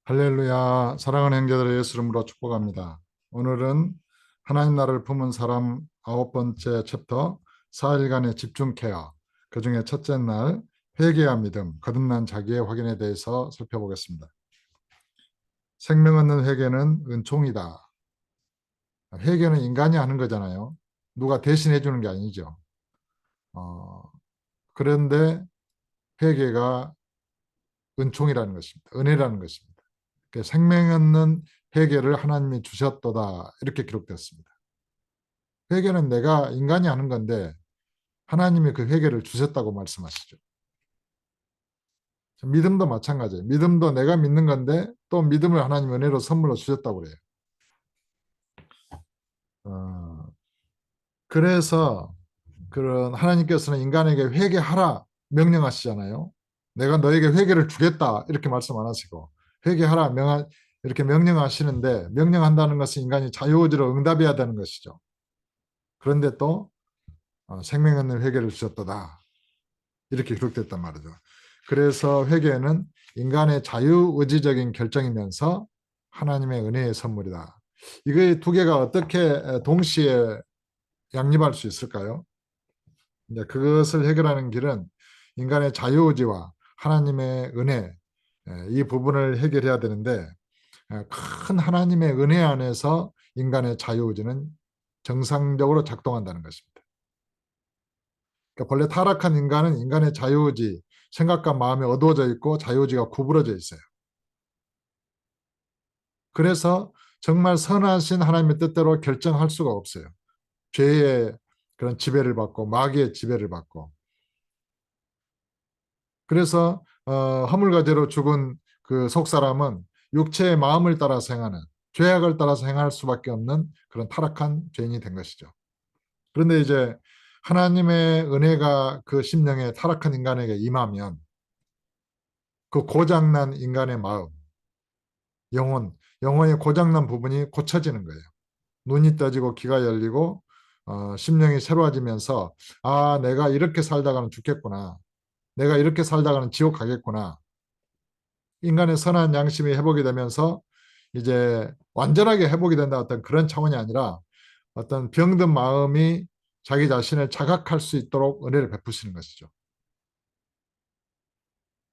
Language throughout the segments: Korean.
할렐루야, 사랑하는 형제들의 예수 이름으로 축복합니다. 오늘은 하나님 나라를 품은 사람 9번째 챕터 4일간의 집중 케어, 그 중에 첫째 날 회개와 믿음, 거듭난 자기의 확인에 대해서 살펴보겠습니다. 생명 얻는 회개는 은총이다. 회개는 인간이 하는 거잖아요. 누가 대신해 주는 게 아니죠. 그런데 회개가 은총이라는 것입니다. 은혜라는 것입니다. 생명 얻는 회개를 하나님이 주셨도다 이렇게 기록되었습니다. 회개는 내가 인간이 하는 건데 하나님이 그 회개를 주셨다고 말씀하시죠. 믿음도 마찬가지예요. 믿음도 내가 믿는 건데 또 믿음을 하나님 은혜로 선물로 주셨다고 그래요. 그래서 그런 하나님께서는 인간에게 회개하라 명령하시잖아요. 내가 너에게 회개를 주겠다 이렇게 말씀 안 하시고 회개하라 이렇게 명령하시는데 명령한다는 것은 인간이 자유의지로 응답해야 되는 것이죠. 그런데 또 생명 있는 회개를 주셨도다 이렇게 기록됐단 말이죠. 그래서 회개는 인간의 자유의지적인 결정이면서 하나님의 은혜의 선물이다. 이거 두 개가 어떻게 동시에 양립할 수 있을까요? 이제 그것을 해결하는 길은 인간의 자유의지와 하나님의 은혜, 이 부분을 해결해야 되는데 큰 하나님의 은혜 안에서 인간의 자유의지는 정상적으로 작동한다는 것입니다. 그러니까 본래 타락한 인간은 인간의 자유의지, 생각과 마음이 어두워져 있고 자유의지가 구부러져 있어요. 그래서 정말 선하신 하나님의 뜻대로 결정할 수가 없어요. 죄의 그런 지배를 받고 마귀의 지배를 받고 그래서 허물과 죄로 죽은 그 속사람은 육체의 마음을 따라서 행하는 죄악을 따라서 행할 수밖에 없는 그런 타락한 죄인이 된 것이죠. 그런데 이제 하나님의 은혜가 그 심령에 타락한 인간에게 임하면 그 고장난 인간의 마음, 영혼의 고장난 부분이 고쳐지는 거예요. 눈이 떠지고 귀가 열리고 심령이 새로워지면서 아, 내가 이렇게 살다가는 죽겠구나. 내가 이렇게 살다가는 지옥 가겠구나. 인간의 선한 양심이 회복이 되면서 이제 완전하게 회복이 된다 어떤 그런 차원이 아니라 어떤 병든 마음이 자기 자신을 자각할 수 있도록 은혜를 베푸시는 것이죠.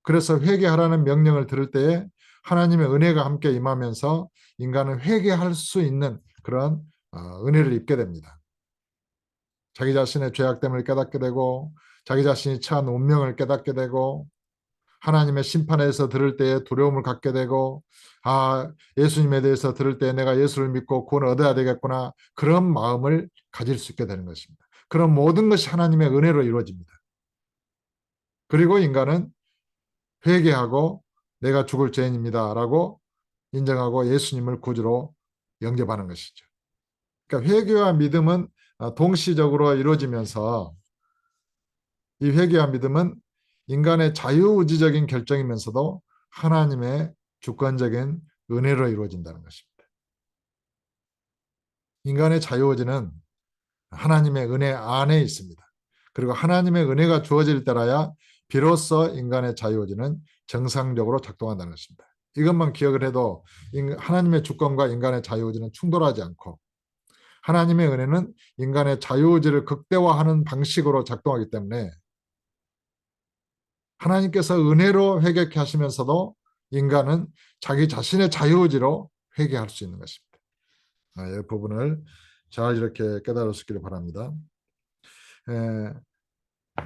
그래서 회개하라는 명령을 들을 때에 하나님의 은혜가 함께 임하면서 인간은 회개할 수 있는 그런 은혜를 입게 됩니다. 자기 자신의 죄악됨을 깨닫게 되고 자기 자신이 처한 운명을 깨닫게 되고 하나님의 심판에서 들을 때에 두려움을 갖게 되고 아, 예수님에 대해서 들을 때 내가 예수를 믿고 구원을 얻어야 되겠구나 그런 마음을 가질 수 있게 되는 것입니다. 그런 모든 것이 하나님의 은혜로 이루어집니다. 그리고 인간은 회개하고 내가 죽을 죄인입니다라고 인정하고 예수님을 구주로 영접하는 것이죠. 그러니까 회개와 믿음은 동시적으로 이루어지면서 이 회개와 믿음은 인간의 자유의지적인 결정이면서도 하나님의 주권적인 은혜로 이루어진다는 것입니다. 인간의 자유의지는 하나님의 은혜 안에 있습니다. 그리고 하나님의 은혜가 주어질 때라야 비로소 인간의 자유의지는 정상적으로 작동한다는 것입니다. 이것만 기억을 해도 하나님의 주권과 인간의 자유의지는 충돌하지 않고 하나님의 은혜는 인간의 자유의지를 극대화하는 방식으로 작동하기 때문에 하나님께서 은혜로 회개케 하시면서도 인간은 자기 자신의 자유의지로 회개할 수 있는 것입니다. 이 부분을 잘 이렇게 깨달을 수 있기를 바랍니다.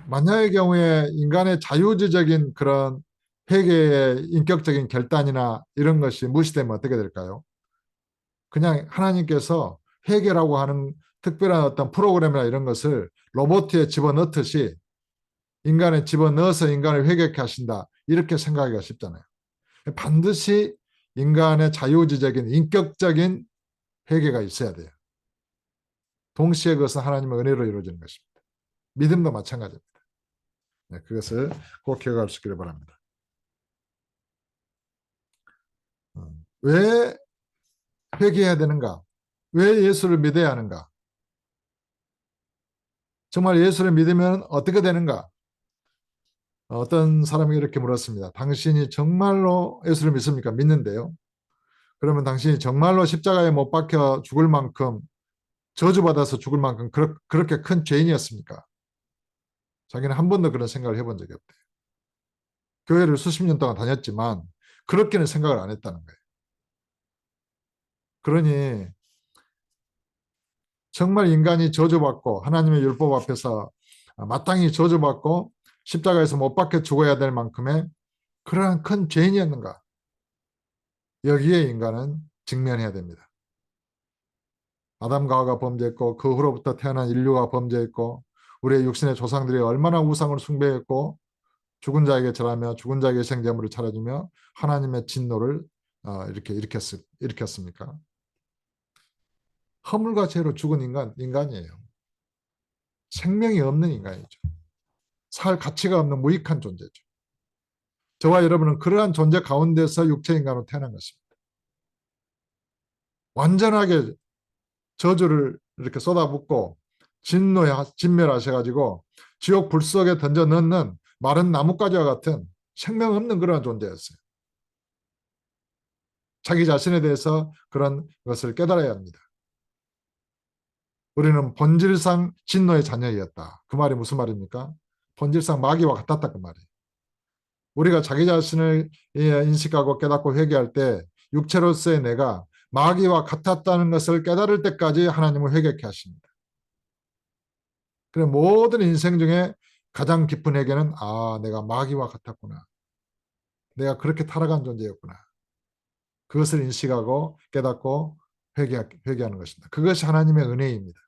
만약의 경우에 인간의 자유의지적인 그런 회개의 인격적인 결단이나 이런 것이 무시되면 어떻게 될까요? 그냥 하나님께서 회개라고 하는 특별한 어떤 프로그램이나 이런 것을 로봇에 집어넣듯이 인간에 집어넣어서 인간을 회개케 하신다. 이렇게 생각하기가 쉽잖아요. 반드시 인간의 자유의지적인 인격적인 회개가 있어야 돼요. 동시에 그것은 하나님의 은혜로 이루어지는 것입니다. 믿음도 마찬가지입니다. 그것을 꼭 기억할 수 있기를 바랍니다. 왜 회개해야 되는가? 왜 예수를 믿어야 하는가? 정말 예수를 믿으면 어떻게 되는가? 어떤 사람이 이렇게 물었습니다. 당신이 정말로 예수를 믿습니까? 믿는데요. 그러면 당신이 정말로 십자가에 못 박혀 죽을 만큼 저주받아서 죽을 만큼 그렇게 큰 죄인이었습니까? 자기는 한 번도 그런 생각을 해본 적이 없대요. 교회를 수십 년 동안 다녔지만 그렇게는 생각을 안 했다는 거예요. 그러니 정말 인간이 저주받고 하나님의 율법 앞에서 마땅히 저주받고 십자가에서 못 박혀 죽어야 될 만큼의 그러한 큰 죄인이었는가? 여기에 인간은 직면해야 됩니다. 아담과 하와가 범죄했고 그 후로부터 태어난 인류가 범죄했고 우리의 육신의 조상들이 얼마나 우상을 숭배했고 죽은 자에게 절하며 죽은 자에게 생제물을 차려주며 하나님의 진노를 이렇게 일으켰습니까? 허물과 죄로 죽은 인간이에요. 생명이 없는 인간이죠. 살 가치가 없는 무익한 존재죠. 저와 여러분은 그러한 존재 가운데서 육체 인간으로 태어난 것입니다. 완전하게 저주를 이렇게 쏟아붓고 진멸하셔가지고 지옥 불 속에 던져 넣는 마른 나뭇가지와 같은 생명 없는 그런 존재였어요. 자기 자신에 대해서 그런 것을 깨달아야 합니다. 우리는 본질상 진노의 자녀이었다. 그 말이 무슨 말입니까? 본질상 마귀와 같았다 그 말이에요. 우리가 자기 자신을 인식하고 깨닫고 회개할 때 육체로서의 내가 마귀와 같았다는 것을 깨달을 때까지 하나님은 회개케 하십니다. 그래 모든 인생 중에 가장 깊은 회개는 내가 마귀와 같았구나. 내가 그렇게 타락한 존재였구나. 그것을 인식하고 깨닫고 회개하는 것입니다. 그것이 하나님의 은혜입니다.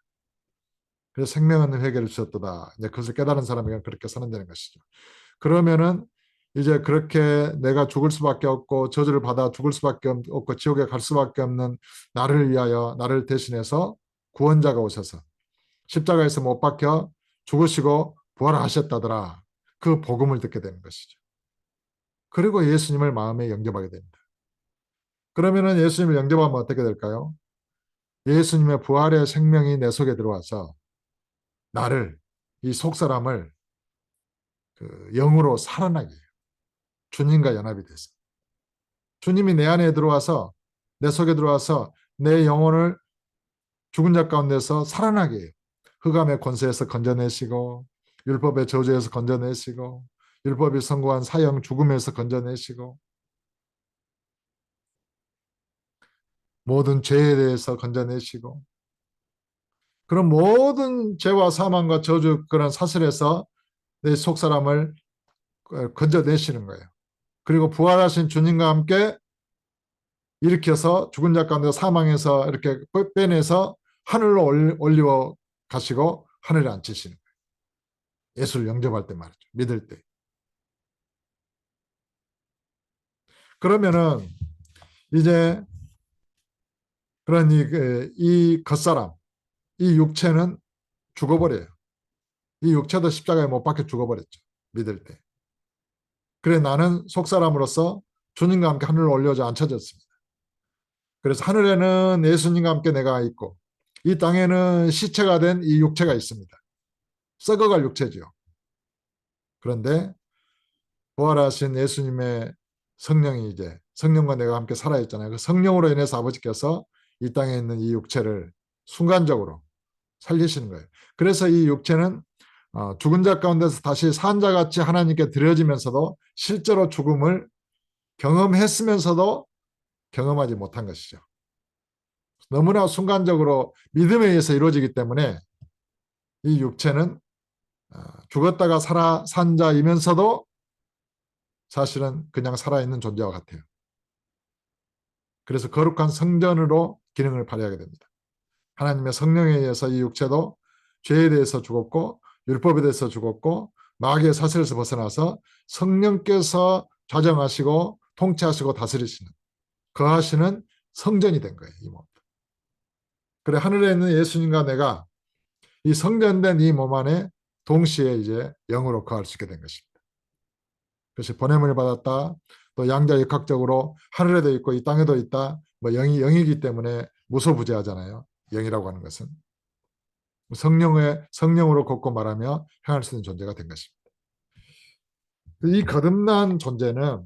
그래서 생명 없는 회개를 주셨도다. 이제 그것을 깨달은 사람에게는 그렇게 사는 되는 것이죠. 그러면은 이제 그렇게 내가 죽을 수밖에 없고 저주를 받아 죽을 수밖에 없고 지옥에 갈 수밖에 없는 나를 위하여 나를 대신해서 구원자가 오셔서 십자가에서 못 박혀 죽으시고 부활하셨다더라. 그 복음을 듣게 되는 것이죠. 그리고 예수님을 마음에 영접하게 됩니다. 그러면은 예수님을 영접하면 어떻게 될까요? 예수님의 부활의 생명이 내 속에 들어와서 나를 이 속사람을 그 영으로 살아나게 해요. 주님과 연합이 돼서 주님이 내 안에 들어와서 내 속에 들어와서 내 영혼을 죽은 자 가운데서 살아나게 해요. 흑암의 권세에서 건져내시고 율법의 저주에서 건져내시고 율법이 선고한 사형 죽음에서 건져내시고 모든 죄에 대해서 건져내시고 그런 모든 죄와 사망과 저주 그런 사슬에서 내 속사람을 건져내시는 거예요. 그리고 부활하신 주님과 함께 일으켜서 죽은 자 가운데 사망에서 이렇게 빼내서 하늘로 올려 가시고 하늘에 앉히시는 거예요. 예수를 영접할 때 말이죠. 믿을 때. 그러면은 이제 그런 이 겉사람, 이 육체는 죽어버려요. 이 육체도 십자가에 못 박혀 죽어버렸죠. 믿을 때. 그래 나는 속사람으로서 주님과 함께 하늘로 올려져 앉혀졌습니다. 그래서 하늘에는 예수님과 함께 내가 있고 이 땅에는 시체가 된 이 육체가 있습니다. 썩어갈 육체죠. 그런데 부활하신 예수님의 성령이 이제 성령과 내가 함께 살아있잖아요. 그 성령으로 인해서 아버지께서 이 땅에 있는 이 육체를 순간적으로 살리시는 거예요. 그래서 이 육체는 죽은 자 가운데서 다시 산 자같이 하나님께 드려지면서도 실제로 죽음을 경험했으면서도 경험하지 못한 것이죠. 너무나 순간적으로 믿음에 의해서 이루어지기 때문에 이 육체는 죽었다가 산 자이면서도 사실은 그냥 살아있는 존재와 같아요. 그래서 거룩한 성전으로 기능을 발휘하게 됩니다. 하나님의 성령에 의해서 이 육체도 죄에 대해서 죽었고 율법에 대해서 죽었고 마귀의 사슬에서 벗어나서 성령께서 좌정하시고 통치하시고 다스리시는 거하시는 성전이 된 거예요. 이 몸. 그래 하늘에 있는 예수님과 내가 이 성전된 이 몸 안에 동시에 이제 영으로 거할 수 있게 된 것입니다. 그래서 보냄을 받았다. 또 양자역학적으로 하늘에도 있고 이 땅에도 있다. 뭐 영이기 때문에 무소부재하잖아요. 영이라고 하는 것은 성령으로 걷고 말하며 행할 수 있는 존재가 된 것입니다. 이 거듭난 존재는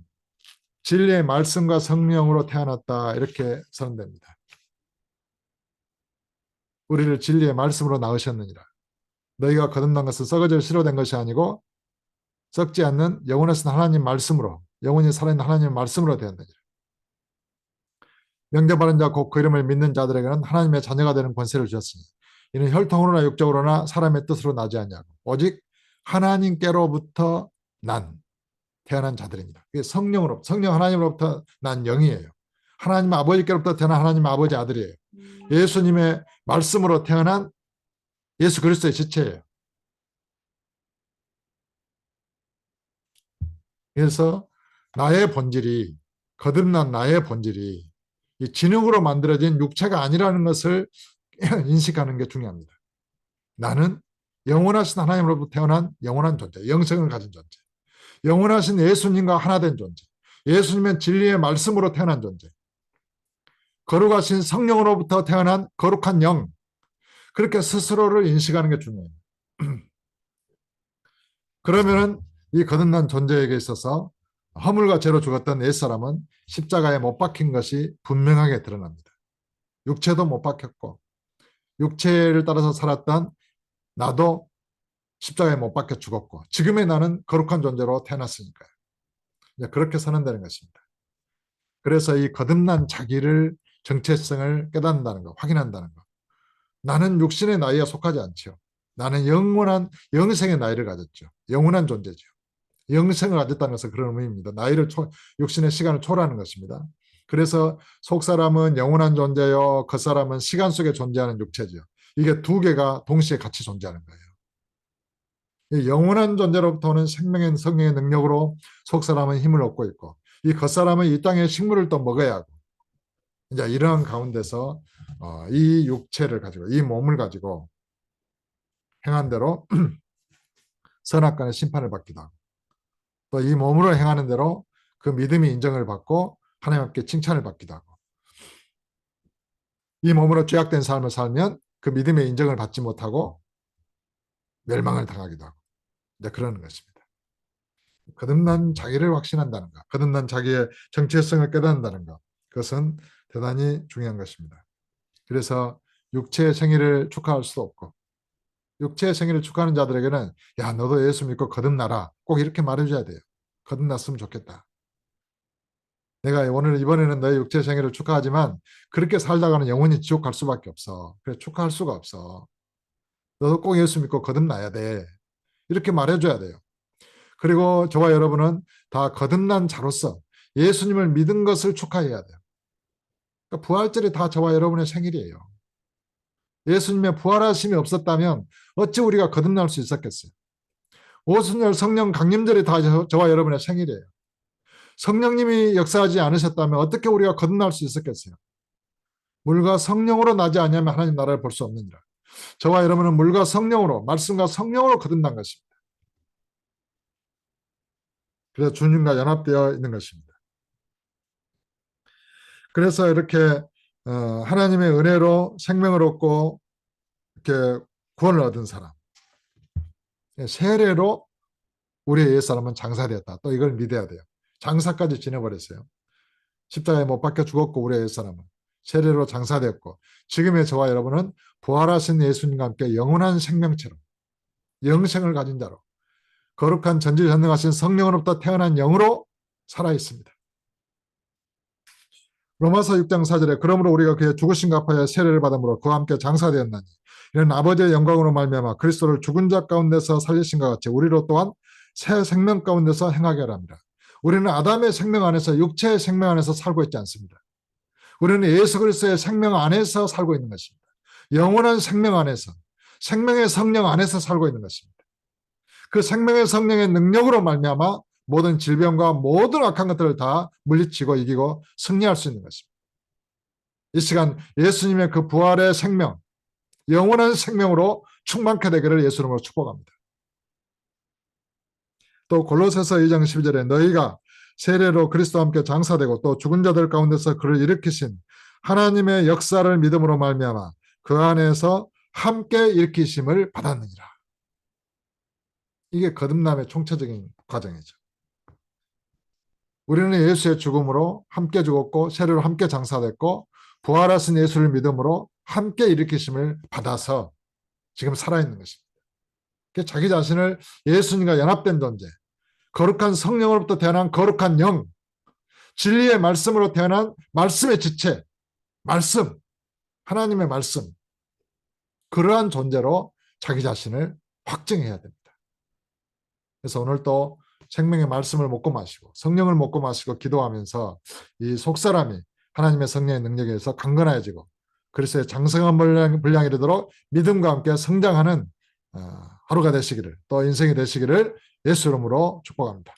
진리의 말씀과 성령으로 태어났다 이렇게 선언됩니다. 우리를 진리의 말씀으로 낳으셨느니라. 너희가 거듭난 것은 썩어질 씨로 된 것이 아니고 썩지 않는 영원하신 하나님 말씀으로 영원히 살아있는 하나님의 말씀으로 되었느니라. 영접하는 자 곧 그 이름을 믿는 자들에게는 하나님의 자녀가 되는 권세를 주셨으니 이는 혈통으로나 육적으로나 사람의 뜻으로 나지 않냐고 오직 하나님께로부터 태어난 자들입니다. 이게 성령 하나님으로부터 난 영이에요. 하나님 아버지께로부터 태어난 하나님 아버지 아들이에요. 예수님의 말씀으로 태어난 예수 그리스도의 지체예요. 그래서 거듭난 나의 본질이 이 진흙으로 만들어진 육체가 아니라는 것을 인식하는 게 중요합니다. 나는 영원하신 하나님으로부터 태어난 영원한 존재, 영생을 가진 존재, 영원하신 예수님과 하나 된 존재, 예수님의 진리의 말씀으로 태어난 존재, 거룩하신 성령으로부터 태어난 거룩한 영, 그렇게 스스로를 인식하는 게 중요해요. 그러면은 이 거듭난 존재에게 있어서 허물과 죄로 죽었던 옛사람은 십자가에 못 박힌 것이 분명하게 드러납니다. 육체도 못 박혔고 육체를 따라서 살았던 나도 십자가에 못 박혀 죽었고 지금의 나는 거룩한 존재로 태어났으니까요. 그렇게 선언되는 것입니다. 그래서 이 거듭난 자기를 정체성을 깨닫는다는 것, 확인한다는 것. 나는 육신의 나이에 속하지 않죠. 나는 영원한 영생의 나이를 가졌죠. 영원한 존재죠. 영생을 가졌다는 것은 그런 의미입니다. 육신의 시간을 초월하는 것입니다. 그래서 속사람은 영원한 존재요, 겉사람은 시간 속에 존재하는 육체죠. 이게 두 개가 동시에 같이 존재하는 거예요. 영원한 존재로부터 오는 생명의 성령의 능력으로 속사람은 힘을 얻고 있고 이 겉사람은 이 땅의 식물을 또 먹어야 하고 이제 이러한 가운데서 이 육체를 가지고 이 몸을 가지고 행한 대로 선악간의 심판을 받기도 하고 또 이 몸으로 행하는 대로 그 믿음이 인정을 받고 하나님께 칭찬을 받기도 하고 이 몸으로 죄악된 삶을 살면 그 믿음의 인정을 받지 못하고 멸망을 당하기도 하고 이제 그러는 것입니다. 거듭난 자기를 확신한다는 것, 거듭난 자기의 정체성을 깨닫는다는 것, 그것은 대단히 중요한 것입니다. 그래서 육체의 생일을 축하할 수도 없고 육체의 생일을 축하하는 자들에게는 야 너도 예수 믿고 거듭나라 꼭 이렇게 말해줘야 돼요. 거듭났으면 좋겠다. 내가 이번에는 너의 육체의 생일을 축하하지만 그렇게 살다가는 영원히 지옥 갈 수밖에 없어. 그래 축하할 수가 없어. 너도 꼭 예수 믿고 거듭나야 돼. 이렇게 말해줘야 돼요. 그리고 저와 여러분은 다 거듭난 자로서 예수님을 믿은 것을 축하해야 돼요. 그러니까 부활절이 다 저와 여러분의 생일이에요. 예수님의 부활하심이 없었다면 어찌 우리가 거듭날 수 있었겠어요. 오순절 성령 강림절이 다 저와 여러분의 생일이에요. 성령님이 역사하지 않으셨다면 어떻게 우리가 거듭날 수 있었겠어요. 물과 성령으로 나지 않으면 하나님 나라를 볼 수 없느니라. 저와 여러분은 물과 성령으로 말씀과 성령으로 거듭난 것입니다. 그래서 주님과 연합되어 있는 것입니다. 그래서 이렇게 하나님의 은혜로 생명을 얻고 이렇게 구원을 얻은 사람, 세례로 우리의 옛사람은 장사되었다. 또 이걸 믿어야 돼요. 장사까지 지내버렸어요. 십자가에 못 박혀 죽었고 우리의 옛사람은 세례로 장사되었고 지금의 저와 여러분은 부활하신 예수님과 함께 영원한 생명체로 영생을 가진 자로 거룩한 전지전능하신 성령으로부터 태어난 영으로 살아있습니다. 로마서 6장 4절에 그러므로 우리가 그의 죽으심과 합하여 세례를 받음으로 그와 함께 장사되었나니 이는 아버지의 영광으로 말미암아 그리스도를 죽은 자 가운데서 살리신과 같이 우리로 또한 새 생명 가운데서 행하게 하랍니다. 우리는 아담의 생명 안에서 육체의 생명 안에서 살고 있지 않습니다. 우리는 예수 그리스도의 생명 안에서 살고 있는 것입니다. 영원한 생명 안에서 생명의 성령 안에서 살고 있는 것입니다. 그 생명의 성령의 능력으로 말미암아 모든 질병과 모든 악한 것들을 다 물리치고 이기고 승리할 수 있는 것입니다. 이 시간 예수님의 그 부활의 생명, 영원한 생명으로 충만케 되기를 예수님으로 축복합니다. 또 골로새서 2장 12절에 너희가 세례로 그리스도와 함께 장사되고 또 죽은 자들 가운데서 그를 일으키신 하나님의 역사를 믿음으로 말미암아 그 안에서 함께 일으키심을 받았느니라. 이게 거듭남의 총체적인 과정이죠. 우리는 예수의 죽음으로 함께 죽었고 세례로 함께 장사됐고 부활하신 예수를 믿음으로 함께 일으키심을 받아서 지금 살아있는 것입니다. 자기 자신을 예수님과 연합된 존재, 거룩한 성령으로부터 태어난 거룩한 영, 진리의 말씀으로 태어난 말씀의 지체, 말씀, 하나님의 말씀, 그러한 존재로 자기 자신을 확증해야 됩니다. 그래서 오늘 또 생명의 말씀을 먹고 마시고 성령을 먹고 마시고 기도하면서 이 속사람이 하나님의 성령의 능력에 의해서 강건해지고 그리스도의 장성한 분량에 이르도록 믿음과 함께 성장하는 하루가 되시기를, 또 인생이 되시기를 예수 이름으로 축복합니다.